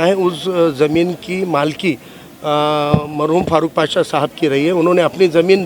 है उस ज़मीन की मालकी मरहूम फारूक पाशा साहब की रही है। उन्होंने अपनी ज़मीन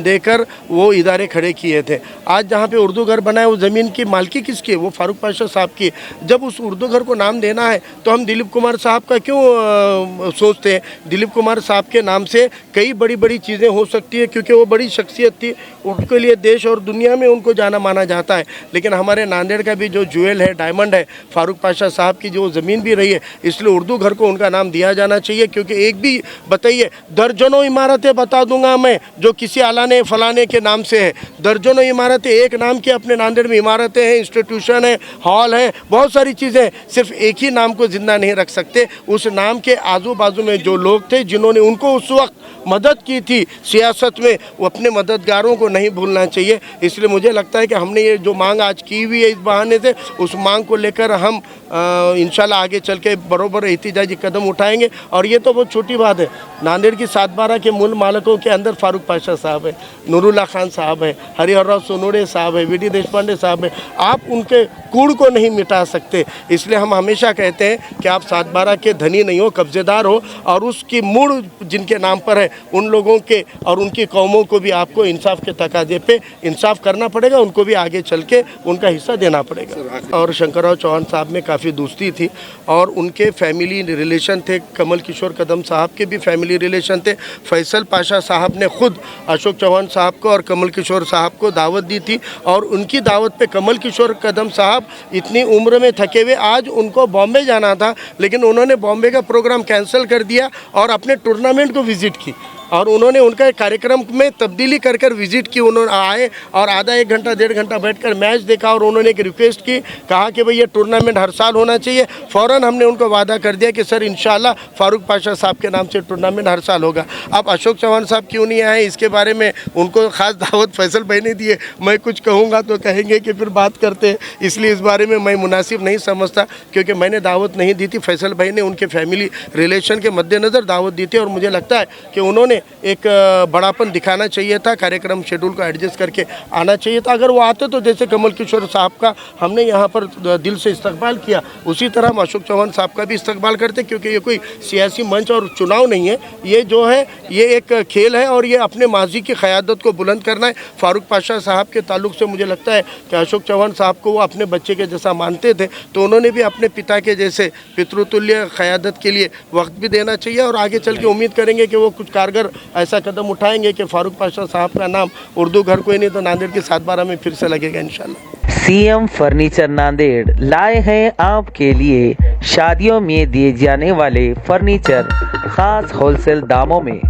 देकर वो इदारे खड़े किए थे। आज जहाँ पे उर्दू घर बना है वो ज़मीन की मालकी किसकी है? वो फारूक पाशा साहब की। जब उस उर्दू घर को नाम देना है तो हम दिलीप कुमार साहब का क्यों सोचते हैं? दिलीप कुमार साहब के नाम से कई बड़ी बड़ी चीज़ें हो सकती है, क्योंकि वो बड़ी शख्सियत थी। उनके लिए देश और दुनिया में उनको जाना माना जाता है। लेकिन हमारे नांदेड़ का भी जो ज्वेल है, डायमंड है, फारूक पाशा साहब की जो ज़मीन भी रही है, इसलिए उर्दू घर को उनका नाम दिया जाना चाहिए। क्योंकि एक भी बताइए, दर्जनों इमारतें बता दूंगा मैं जो किसी आलाने फलाने के नाम से है। दर्जनों इमारतें एक नाम की अपने नांदेड़ में इमारतें हैं, इंस्टीट्यूशन है, हॉल है, बहुत सारी चीज़ें। सिर्फ एक ही नाम को जिंदा नहीं रख सकते। उस नाम के आजू बाजू में जो लोग थे जिन्होंने उनको उस वक्त मदद की थी सियासत में, वो अपने मददगारों को नहीं भूलना चाहिए। इसलिए मुझे लगता है कि हमने ये जो मांग आज की हुई है, इस बहाने से उस मांग को लेकर हम इंशाल्लाह आगे चल के बरोबर एहतिजाजी कदम उठाएंगे। और ये तो बहुत छोटी बात है। नांदेड़ की 7/12 के मूल मालिकों के अंदर फारूक पाशा साहब है, नूरुल्लाह खान साहब है, हरिहरराव सोनोड़े साहब है, वीडी देशपांडे साहब है। आप उनके कूड़ को नहीं मिटा सकते। इसलिए हम हमेशा कहते हैं कि आप 7/12 के धनी नहीं हो, कब्जेदार हो, और उसकी मूड़ जिनके नाम पर है उन लोगों के और उनकी कौमों को भी आपको इंसाफ के तकाजे पे इंसाफ करना पड़ेगा। उनको भी आगे चल के उनका हिस्सा देना पड़ेगा। और शंकरराव चौहान साहब में काफ़ी दोस्ती थी और उनके फैमिली रिलेशन थे। कमल किशोर कदम साहब के भी फैमिली रिलेशन थे। फैसल पाशा साहब ने खुद अशोक चौहान साहब को और कमल किशोर साहब को दावत दी थी, और उनकी दावत पे कमल किशोर कदम साहब इतनी उम्र में थके हुए, आज उनको बॉम्बे जाना था लेकिन उन्होंने बॉम्बे का प्रोग्राम कैंसिल कर दिया और अपने टूर्नामेंट को विज़िट की। और उन्होंने उनका कार्यक्रम में तब्दीली कर कर विज़िट की। उन्होंने आए और आधा 1 घंटा 1.5 घंटा बैठकर मैच देखा और उन्होंने एक रिक्वेस्ट की, कहा कि भाई ये टूर्नामेंट हर साल होना चाहिए। फ़ौरन हमने उनको वादा कर दिया कि सर इंशाल्लाह फारूक पाशा साहब के नाम से टूर्नामेंट हर साल होगा। अब अशोक चौहान साहब क्यों नहीं आए, इसके बारे में उनको ख़ास दावत फैसल भाई ने दी है। मैं कुछ कहूँगा तो कहेंगे कि फिर बात करते हैं, इसलिए इस बारे में मैं मुनासिब नहीं समझता, क्योंकि मैंने दावत नहीं दी थी। फैसल भाई ने उनके फैमिली रिलेशन के मद्देनज़र दावत दी थी और मुझे लगता है कि उन्होंने एक बड़ापन दिखाना चाहिए था, कार्यक्रम शेड्यूल को एडजस्ट करके आना चाहिए था। अगर वो आते तो जैसे कमल किशोर साहब का हमने यहाँ पर दिल से इस्तकबाल किया, उसी तरह हम अशोक चौहान साहब का भी इस्तकबाल करते, क्योंकि ये कोई सियासी मंच और चुनाव नहीं है। ये जो है ये एक खेल है और ये अपने माजी की क़यादत को बुलंद करना है। फारूक पाशा साहब के ताल्लुक से मुझे लगता है कि अशोक चौहान साहब को वो अपने बच्चे के जैसा मानते थे, तो उन्होंने भी अपने पिता के जैसे पितृतुल्य क़यादत के लिए वक्त भी देना चाहिए। और आगे चल के उम्मीद करेंगे कि वो कुछ कारगर ऐसा कदम उठाएंगे कि फारूक पाशा साहब का नाम उर्दू घर कोई नहीं तो नांदेड़ की 7/12 में फिर से लगेगा इंशाल्लाह। सीएम फर्नीचर नांदेड़ लाए हैं आपके लिए शादियों में दिए जाने वाले फर्नीचर खास होलसेल दामों में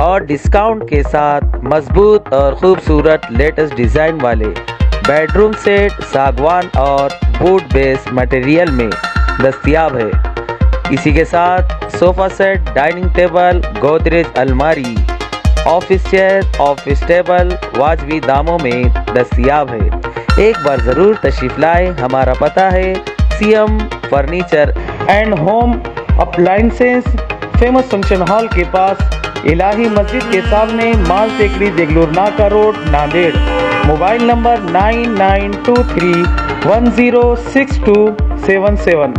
और डिस्काउंट के साथ मजबूत और खूबसूरत लेटेस्ट डिज़ाइन वाले बेडरूम सेट सागवान और वुड बेस मटेरियल में दस्तयाब है। इसी के साथ sofa set, dining table, Godrej अलमारी, ऑफिस चेयर, ऑफिस टेबल वाजबी दामों में दस्तयाब है। एक बार ज़रूर तशरीफ़ लाएँ। हमारा पता है CM furniture and home appliances, famous function hall के पास, इलाही मस्जिद के सामने, माल टेकरी, देगलूर नाका रोड, नांदेड़। Mobile number 9923106277।